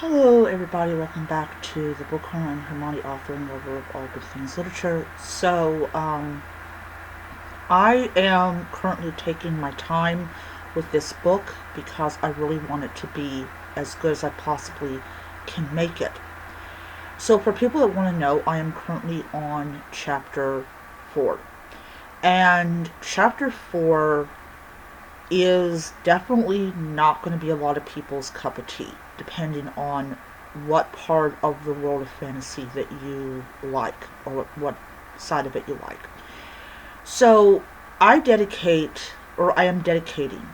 Hello everybody, welcome back to the Book Corner. I'm Hermione, author and lover of all good things literature. I am currently taking my time with this book because I really want it to be as good as I possibly can make it. So for people that want to know, I am currently on chapter 4. And chapter 4 is definitely not going to be a lot of people's cup of tea, depending on what part of the world of fantasy that you like, or what side of it you like. So I am dedicating,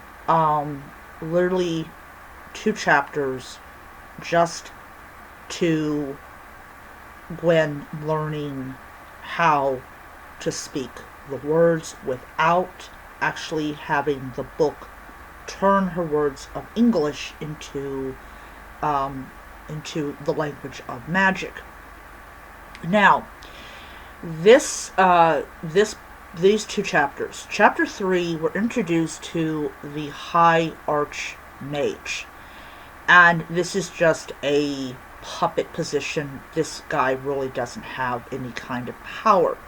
literally 2 chapters just to Gwen learning how to speak the words without actually having the book turn her words of English into the language of magic. Now, these 2 chapters, chapter 3, we're introduced to the High Archmage, and this is just a puppet position. This guy really doesn't have any kind of power.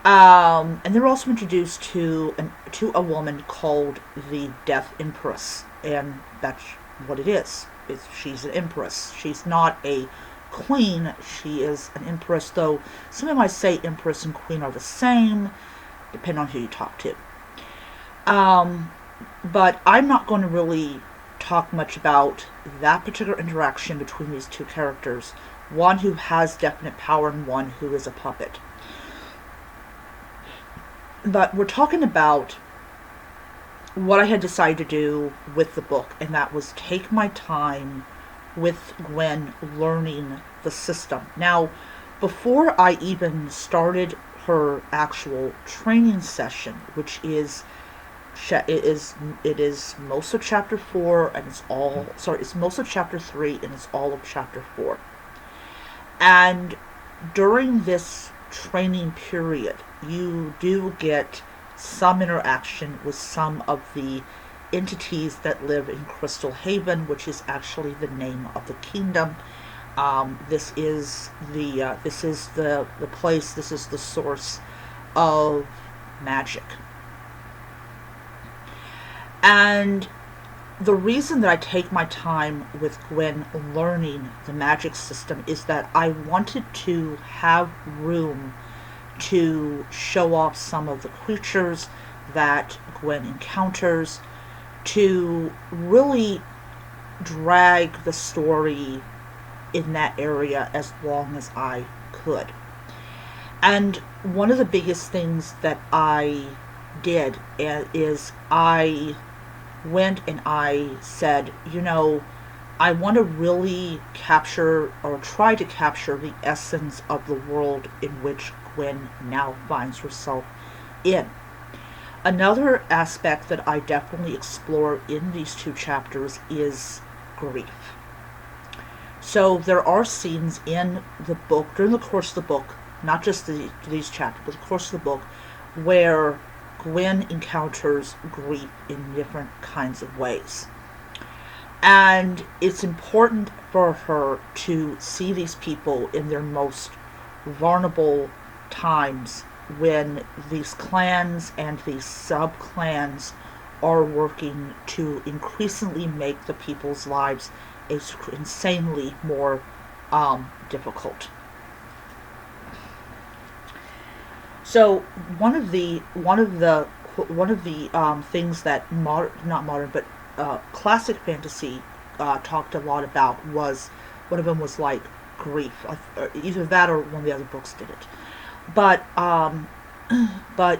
And they're also introduced to a woman called the Death Empress, and that's what it is. She's an empress. She's not a queen. She is an empress, though some might say empress and queen are the same, depending on who you talk to. But I'm not going to really talk much about that particular interaction between these 2 characters. One who has definite power and one who is a puppet. But we're talking about what I had decided to do with the book, and that was take my time with Gwen learning the system. Now, before I even started her actual training session, which is it is most of chapter 4 and it's most of chapter 3 and it's all of chapter 4. And during this training period, you do get some interaction with some of the entities that live in Crystal Haven, which is actually the name of the kingdom. This is the place. This is the source of magic. And the reason that I take my time with Gwen learning the magic system is that I wanted to have room to show off some of the creatures that Gwen encounters, to really drag the story in that area as long as I could. And one of the biggest things that I did is I went and I said, I want to really capture or try to capture the essence of the world in which Gwen now finds herself in. Another aspect that I definitely explore in these 2 chapters is grief. So there are scenes in the book, during the course of the book, not just these chapters, but the course of the book, where Gwen encounters grief in different kinds of ways. And it's important for her to see these people in their most vulnerable times, when these clans and these sub-clans are working to increasingly make the people's lives insanely more difficult. So one of the things that not modern, but classic fantasy talked a lot about was, one of them was like grief. Either that or one of the other books did it. But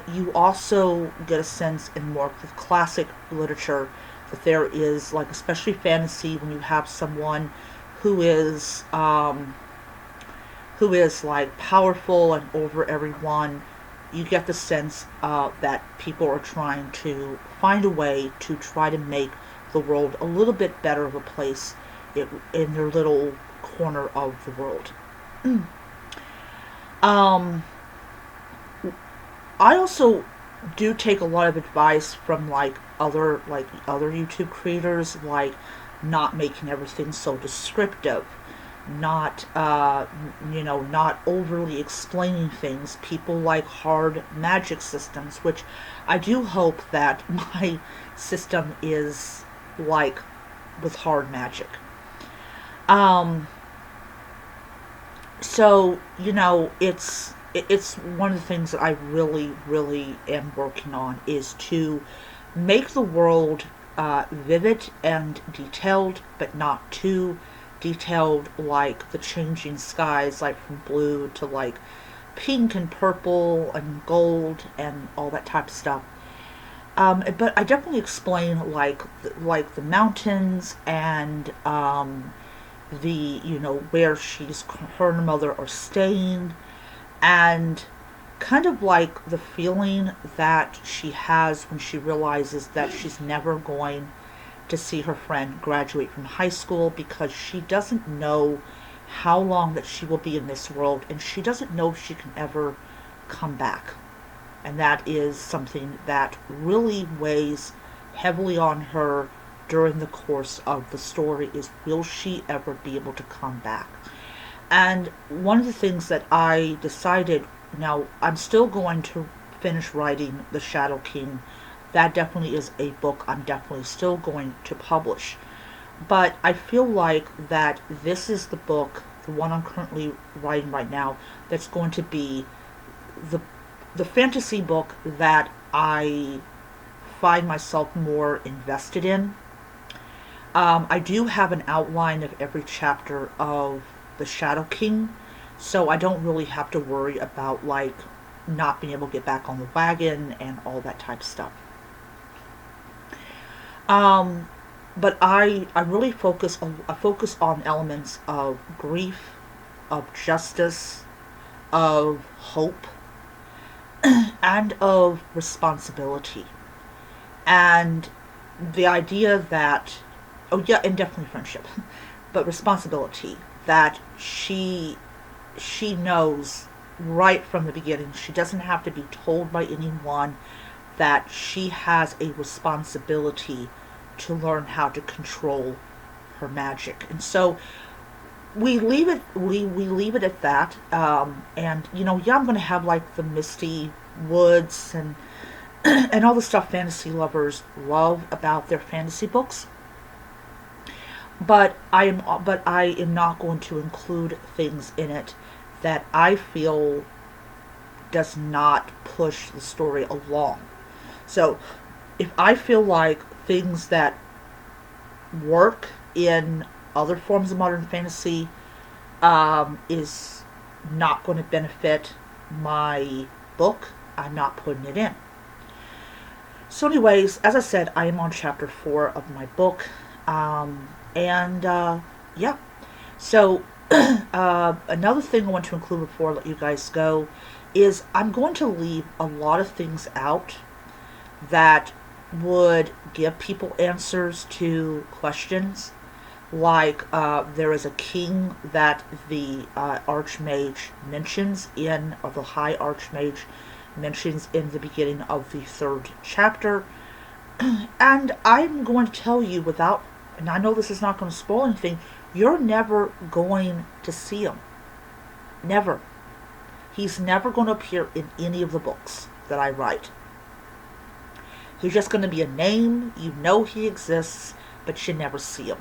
you also get a sense in more of classic literature that there is, like, especially fantasy, when you have someone who is like powerful and over everyone, you get the sense that people are trying to find a way to try to make the world a little bit better of a place in their little corner of the world. I also do take a lot of advice from other YouTube creators, like not making everything so descriptive, not not overly explaining things. People like hard magic systems, which I do hope that my system is like with hard magic. Um, so it's one of the things that I really, really am working on is to make the world vivid and detailed, but not too detailed, like the changing skies, like from blue to like pink and purple and gold and all that type of stuff. But I definitely explain like the mountains and the where her and her mother are staying, and kind of like the feeling that she has when she realizes that she's never going to see her friend graduate from high school, because she doesn't know how long that she will be in this world, and she doesn't know if she can ever come back. And that is something that really weighs heavily on her during the course of the story, is will she ever be able to come back? And one of the things that I decided, now I'm still going to finish writing The Shadow King. That definitely is a book I'm definitely still going to publish. But I feel like that this is the book, the one I'm currently writing right now, that's going to be the the fantasy book that I find myself more invested in. I do have an outline of every chapter of The Shadow King, so I don't really have to worry about like not being able to get back on the wagon and all that type of stuff. Um, but I really focus on elements of grief, of justice, of hope, and of responsibility. And the idea that, oh yeah, and definitely friendship, but responsibility, that she knows right from the beginning. She doesn't have to be told by anyone that she has a responsibility to learn how to control her magic. And so we leave it at that. And yeah, I'm going to have like the misty woods and and all the stuff fantasy lovers love about their fantasy books. But I am not going to include things in it that I feel does not push the story along. So if I feel like things that work in other forms of modern fantasy is not going to benefit my book, I'm not putting it in. So, anyways, as I said, I am on chapter 4 of my book. And yeah. So, another thing I want to include before I let you guys go is I'm going to leave a lot of things out that would give people answers to questions. Like, there is a king that the Archmage mentions in, or the High Archmage mentions in the beginning of the 3rd chapter. And I'm going to tell you without, and I know this is not going to spoil anything, you're never going to see him. Never. He's never going to appear in any of the books that I write. He's just going to be a name, you know he exists, but you never see him.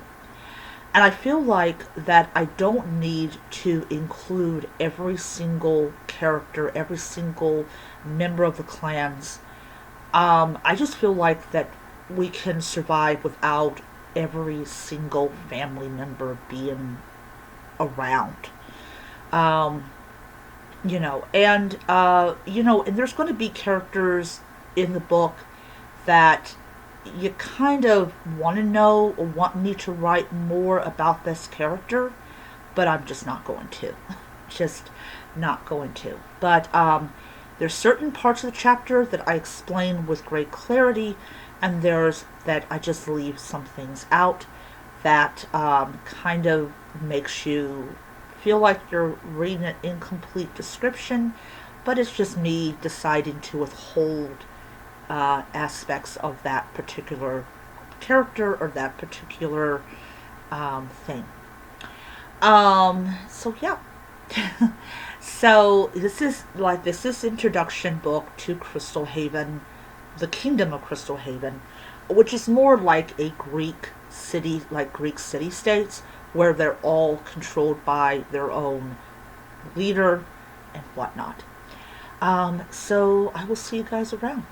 And I feel like that I don't need to include every single character, every single member of the clans. I just feel like that we can survive without every single family member being around. Um, and there's going to be characters in the book that you kind of want to know or want me to write more about this character, but I'm just not going to. Just not going to. But there's certain parts of the chapter that I explain with great clarity, and there's that I just leave some things out that kind of makes you feel like you're reading an incomplete description, but it's just me deciding to withhold aspects of that particular character or that particular thing. So yeah. So this is introduction book to Crystal Haven, the Kingdom of Crystal Haven, which is more like a Greek city, like Greek city states, where they're all controlled by their own leader and whatnot. So I will see you guys around.